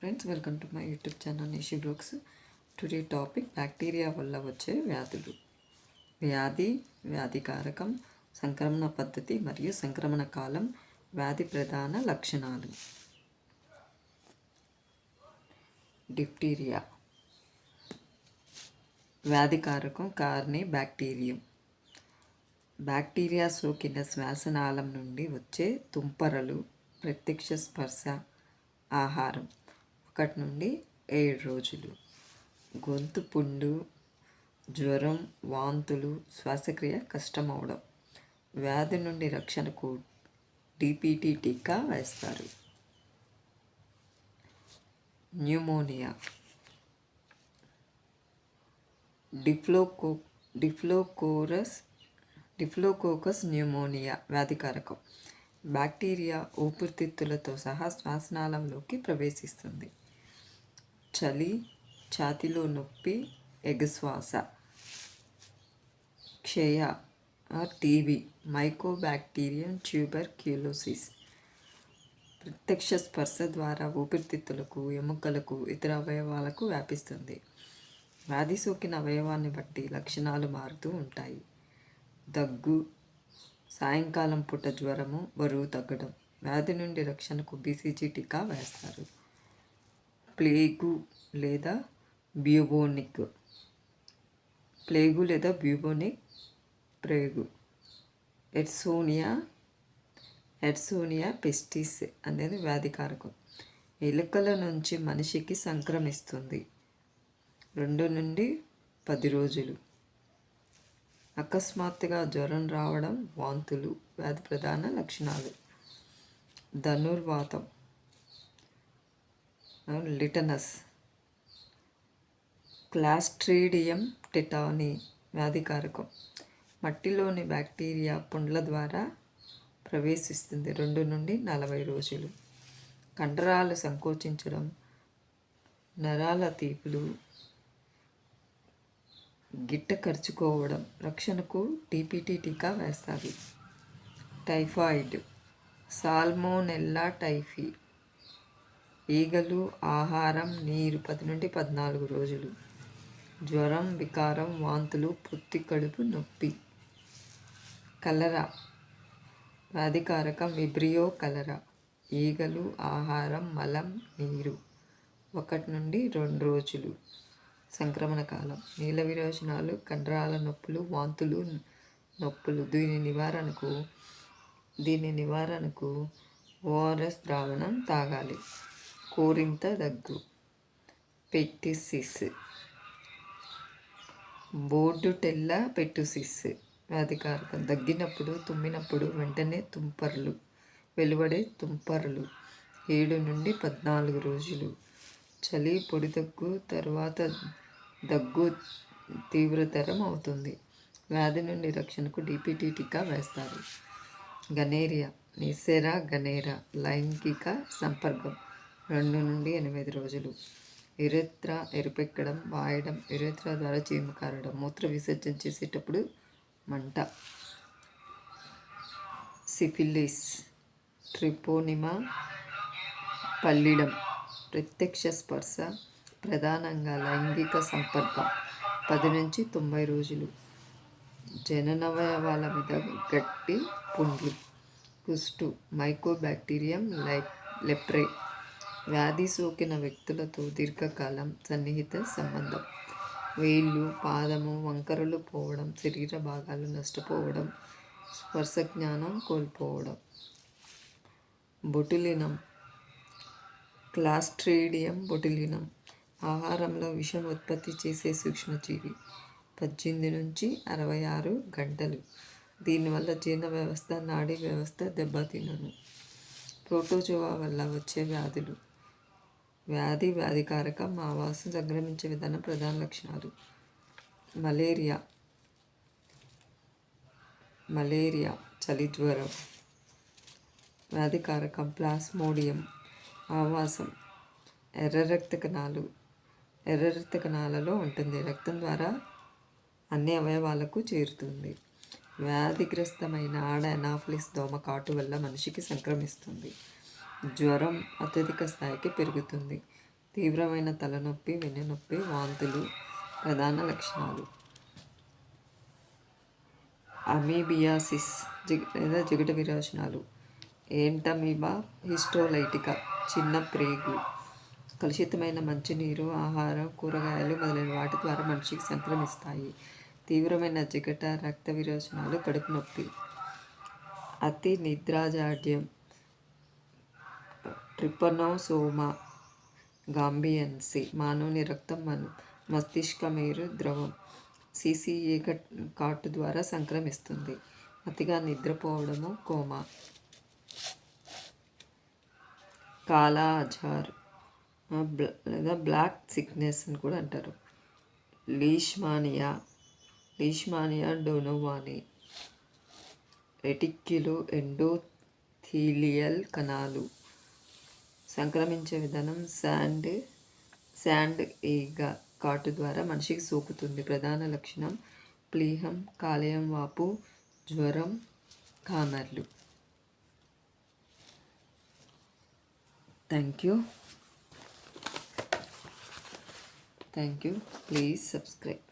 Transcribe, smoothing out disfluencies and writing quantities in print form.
Friends, welcome to my YouTube channel Nishi vlogs. Today topic bacteria వల్ల వచ్చే వ్యాధులు. వ్యాధికారకం, సంక్రమణ పద్ధతి మరియు సంక్రమణ కాలం, వ్యాధి ప్రధాన లక్షణాలు. డిఫ్టీరియా వ్యాధికారకం కార్ని బ్యాక్టీరియం. బ్యాక్టీరియా సోకిన శ్వాసనాళం నుండి వచ్చే తుంపరలు, ప్రత్యక్ష స్పర్శ, ఆహారం 1 నుండి 7 రోజులు. గొంతు పుండు, జ్వరం, వాంతులు, శ్వాసక్రియ కష్టమవడం. వ్యాధి నుండి రక్షణకు డిపిటి టీకా వేస్తారు. న్యూమోనియా డిఫ్లోకోకస్ న్యూమోనియా వ్యాధికారకం. బ్యాక్టీరియా ఊపిరితిత్తులతో సహా శ్వాసనాళంలోకి ప్రవేశిస్తుంది. చలి, ఛాతీలో నొప్పి, ఎగశ్వాస. క్షయ టీబీ, మైకోబాక్టీరియం ట్యూబర్క్యులోసిస్. ప్రత్యక్ష స్పర్శ ద్వారా ఊపిరితిత్తులకు, ఎముకలకు, ఇతర అవయవాలకు వ్యాపిస్తుంది. వ్యాధి సోకిన అవయవాన్ని బట్టి లక్షణాలు మారుతూ ఉంటాయి. దగ్గు, సాయంకాలం పూట జ్వరము, బరువు తగ్గడం. వ్యాధి నుండి రక్షణకు బీసీజీ టీకా వేస్తారు. ప్లేగు లేదా బ్యూబోనిక్ ప్రేగు. ఎడ్సోనియా పెస్టిస్ అనేది వ్యాధికారకం. ఎలుకల నుంచి మనిషికి సంక్రమిస్తుంది. 2 నుండి 10 రోజులు. అకస్మాత్తుగా జ్వరం రావడం, వాంతులు వ్యాధి ప్రధాన లక్షణాలు. ధనుర్వాతం, లిటనస్. Clostridium tetany వ్యాధికారకం. మట్టిలోని బ్యాక్టీరియా పుండ్ల ద్వారా ప్రవేశిస్తుంది. 2 నుండి 40 రోజులు. కండరాలు సంకోచించడం, నరాల తీపులు, గిట్ట ఖర్చుకోవడం. రక్షణకు డిపిటి టీకా వేస్తారు. Typhoid, salmonella typhi. ఈగలు, ఆహారం, నీరు 10 నుండి 14 రోజులు. జ్వరం, వికారం, వాంతులు, పొత్తి కడుపు నొప్పి. కలరా వ్యాధికారకం. విబ్రియో కలరా. ఈగలు, ఆహారం, మలం, నీరు 1 నుండి 2 రోజులు. సంక్రమణ కాలం. నీల విరోచనాలు, కండరాల నొప్పులు, వాంతులు, నొప్పులు. దీని నివారణకు ఓఆర్ఎస్ ద్రావణం తాగాలి. కోరింత దగ్గు. పెట్టిసిస్, బోర్డుటెల్లా పెట్టుసిస్ వ్యాధికారకం. దగ్గినప్పుడు, తుమ్మినప్పుడు వెంటనే వెలువడే తుంపరలు. 7 నుండి 14 రోజులు. చలి, పొడి దగ్గు తర్వాత దగ్గు తీవ్రతరం అవుతుంది. వ్యాధి నుండి రక్షణకు డిపిటి టీకా వేస్తారు. గనేరియా, నిసేరా గనేరా. లైంగిక సంపర్కం 2 నుండి 8 రోజులు. యురెత్రా ఎరుపెక్కడం, వాయడం. యురెత్రా ద్వారా చీము కారడం. మూత్ర విసర్జన చేసేటప్పుడు మంట. సిఫిలిస్, ట్రిపోనిమా పల్లిడం. ప్రత్యక్ష స్పర్శ, ప్రధానంగా లైంగిక సంపర్కం 10 నుంచి 90 రోజులు. జననవయవాల మీద గట్టి పుండ్లు. కుష్టు, మైకోబాక్టీరియం లెప్రే. వ్యాధి సోకిన వ్యక్తులతో దీర్ఘకాలం సన్నిహిత సంబంధం. వేళ్ళు, పాదము, వంకరలు పోవడం, శరీర భాగాలు నష్టపోవడం, స్పర్శ జ్ఞానం కోల్పోవడం. బొటులినం, క్లాస్ట్రీడియం బొటులినం. ఆహారంలో విషం ఉత్పత్తి చేసే సూక్ష్మజీవి. 18 నుంచి 66 గంటలు. దీనివల్ల జీర్ణ వ్యవస్థ, నాడీ వ్యవస్థ దెబ్బతినను. ప్రోటోజోవా వల్ల వచ్చే వ్యాధులు. వ్యాధికారకం, ఆవాసం, సంక్రమించే విధానం. ప్రధాన లక్షణాలు. మలేరియా, చలి, జ్వరం వ్యాధికారకం. ప్లాస్మోడియం, ఆవాసం, ఎర్ర రక్త కణాలలో ఉంటుంది. రక్తం ద్వారా అన్ని అవయవాలకు చేరుతుంది. వ్యాధిగ్రస్తమైన ఆడ ఎనాఫిలిస్ దోమ కాటు వల్ల మనిషికి సంక్రమిస్తుంది. జ్వరం అత్యధిక స్థాయికి పెరుగుతుంది. తీవ్రమైన తలనొప్పి, వెన్నునొప్పి, వాంతులు ప్రధాన లక్షణాలు. అమీబియాసిస్ లేదా జిగట విరోచనాలు. ఏంటమీబా హిస్టోలైటికా చిన్న ప్రేగు. కలుషితమైన మంచినీరు, ఆహారం, కూరగాయలు మొదలైన వాటి ద్వారా మనిషికి సంక్రమిస్తాయి. తీవ్రమైన జిగట, రక్త విరోచనాలు, కడుపు నొప్పి. అతి నిద్రాజాడ్యం ట్రిపనోసోమా గాంబియన్సి. మానవుని రక్తం మస్తిష్కమేరు ద్రవం సిసిఏ కాటు ద్వారా సంక్రమిస్తుంది. అతిగా నిద్రపోవడము, కోమా. కాలా అజార్ లేదా బ్లాక్ సిక్నెస్ అని కూడా అంటారు. లీష్మానియా డొనోవాని. రెటిక్యులో ఎండోథీలియల్ కణాలు. సంక్రమించే విధానం శాండ్ ఈగ కాటు ద్వారా మనిషికి సోకుతుంది. ప్రధాన లక్షణం ప్లీహం, కాలేయం వాపు, జ్వరం, కామెర్లు. Thank you. Please subscribe.